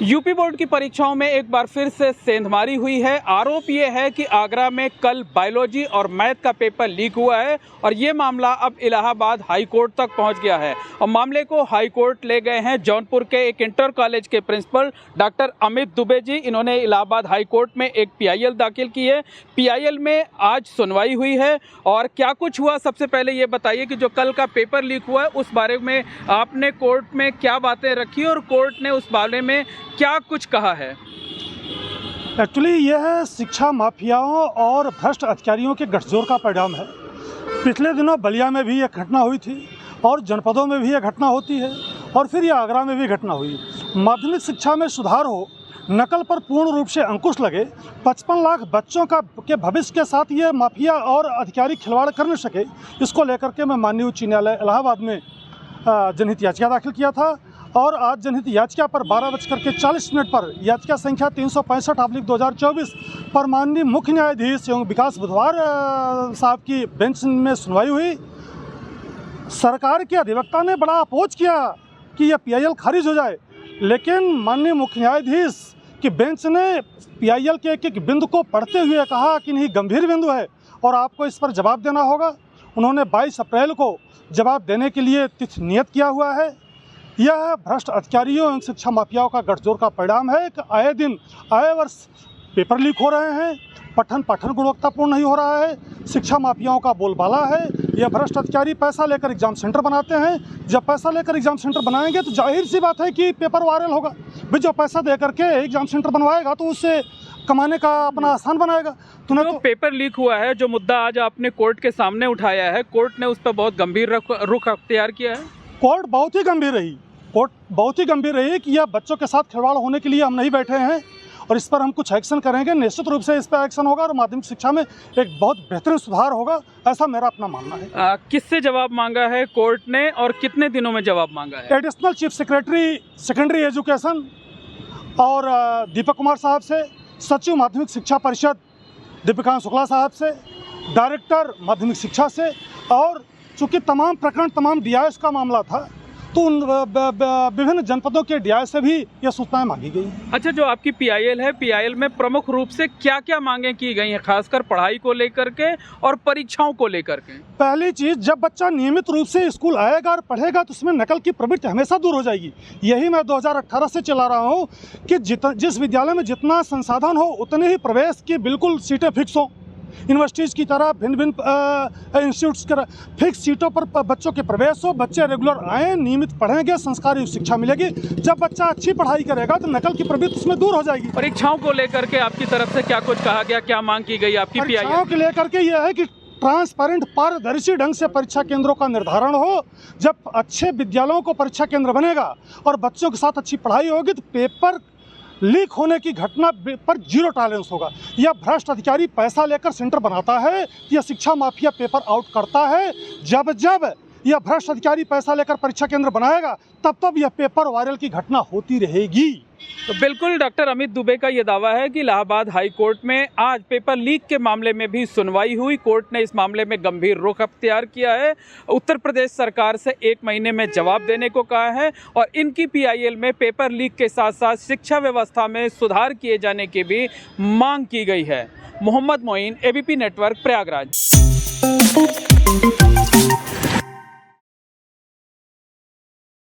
UP board की परीक्षाओं में एक बार फिर से सेंधमारी हुई है। आरोप ये है कि आगरा में कल बायोलॉजी और मैथ का पेपर लीक हुआ है और ये मामला अब इलाहाबाद हाई कोर्ट तक पहुंच गया है और मामले को हाई कोर्ट ले गए हैं जौनपुर के एक इंटर कॉलेज के प्रिंसिपल डॉक्टर अमित दुबे जी। इन्होंने इलाहाबाद हाई कोर्ट में एक PIL दाखिल की है। PIL में आज सुनवाई हुई है और क्या कुछ हुआ, सबसे पहले ये बताइए कि जो कल का पेपर लीक हुआ है उस बारे में आपने कोर्ट में क्या बातें रखी और कोर्ट ने उस बारे में क्या कुछ कहा है। एक्चुअली यह शिक्षा माफियाओं और भ्रष्ट अधिकारियों के गठजोड़ का परिणाम है। पिछले दिनों बलिया में भी यह घटना हुई थी और जनपदों में भी यह घटना होती है और फिर यह आगरा में भी घटना हुई। माध्यमिक शिक्षा में सुधार हो, नकल पर पूर्ण रूप से अंकुश लगे, 55 लाख बच्चों के भविष्य के साथ ये माफिया और अधिकारी खिलवाड़ कर न सके, इसको लेकर के मैं माननीय उच्च न्यायालय इलाहाबाद में जनहित याचिका दाखिल किया था और आज जनहित याचिका पर 12:40 पर याचिका संख्या 365/2024 पर माननीय मुख्य न्यायाधीश एवं विकास बुधवार साहब की बेंच में सुनवाई हुई। सरकार के अधिवक्ता ने बड़ा अपोज किया कि यह PIL खारिज हो जाए, लेकिन माननीय मुख्य न्यायाधीश की बेंच ने PIL के एक एक बिंदु को पढ़ते हुए कहा कि नहीं, गंभीर बिंदु है और आपको इस पर जवाब देना होगा। उन्होंने 22 अप्रैल को जवाब देने के लिए तिथि नियत किया हुआ है। यह भ्रष्ट अधिकारियों एवं शिक्षा माफियाओं का गठजोड़ का परिणाम है कि आए दिन आए वर्ष पेपर लीक हो रहे हैं, पठन गुणवत्तापूर्ण नहीं हो रहा है, शिक्षा माफियाओं का बोलबाला है। यह भ्रष्ट अधिकारी पैसा लेकर एग्जाम सेंटर बनाते हैं। जब पैसा लेकर एग्जाम सेंटर बनाएंगे तो जाहिर सी बात है कि पेपर वायरल होगा। भी जो पैसा दे करके एग्जाम सेंटर बनवाएगा तो उससे कमाने का अपना आसान बनाएगा। तो पेपर लीक हुआ है, जो मुद्दा आज आपने कोर्ट के सामने उठाया है, कोर्ट ने उस पर बहुत गंभीर रुख अख्तियार किया है। कोर्ट बहुत ही गंभीर रही कि यह बच्चों के साथ खिलवाड़ होने के लिए हम नहीं बैठे हैं और इस पर हम कुछ एक्शन करेंगे। निश्चित रूप से इस पर एक्शन होगा और माध्यमिक शिक्षा में एक बहुत बेहतरीन सुधार होगा, ऐसा मेरा अपना मानना है। किससे जवाब मांगा है कोर्ट ने और कितने दिनों में जवाब मांगा है? Additional chief secretary secondary education और दीपक कुमार साहब से, सचिव माध्यमिक शिक्षा परिषद दीपिकांत शुक्ला साहब से, डायरेक्टर माध्यमिक शिक्षा से, और चूँकि तमाम प्रकरण तमाम DIS का मामला था तो उन विभिन्न जनपदों के DIS से भी ये सूचनाएं मांगी गई। अच्छा, जो आपकी PIL है, PIL में प्रमुख रूप से क्या क्या मांगे की गई हैं, खासकर पढ़ाई को लेकर के और परीक्षाओं को लेकर के? पहली चीज़, जब बच्चा नियमित रूप से स्कूल आएगा और पढ़ेगा तो उसमें नकल की प्रवृत्ति हमेशा दूर हो जाएगी। यही मैं 2018 से चला रहा हूँ कि जिस विद्यालय में जितना संसाधन हो उतने ही प्रवेश की बिल्कुल सीटें फिक्स हों। यूनिवर्सिटीज़ की तरह भिन्न इंस्टीट्यूट्स की फिक्स सीटों पर बच्चों के प्रवेश हो, बच्चे रेगुलर आएँ, नियमित पढ़ेंगे, संस्कारी शिक्षा मिलेगी। जब बच्चा अच्छी पढ़ाई करेगा तो नकल की प्रवृत्ति उसमें दूर हो जाएगी। परीक्षाओं को लेकर के आपकी तरफ से क्या कुछ कहा गया, क्या मांग की गई आपकी? परीक्षाओं को लेकर के यह है कि ट्रांसपेरेंट पारदर्शी ढंग से परीक्षा केंद्रों का निर्धारण हो। जब अच्छे विद्यालयों को परीक्षा केंद्र बनेगा और बच्चों के साथ अच्छी पढ़ाई होगी तो पेपर लीक होने की घटना पर 0 टॉलरेंस होगा। यह भ्रष्ट अधिकारी पैसा लेकर सेंटर बनाता है, यह शिक्षा माफिया पेपर आउट करता है। जब यह भ्रष्ट अधिकारी पैसा लेकर परीक्षा केंद्र बनाएगा तब यह पेपर वायरल की घटना होती रहेगी। तो बिल्कुल डॉक्टर अमित दुबे का ये दावा है कि इलाहाबाद हाई कोर्ट में आज पेपर लीक के मामले में भी सुनवाई हुई। कोर्ट ने इस मामले में गंभीर रुख अख्तियार किया है, उत्तर प्रदेश सरकार से 1 महीने में जवाब देने को कहा है और इनकी PIL में पेपर लीक के साथ साथ शिक्षा व्यवस्था में सुधार किए जाने की भी मांग की गई है। Mohammad Moin, ABP network, Prayagraj.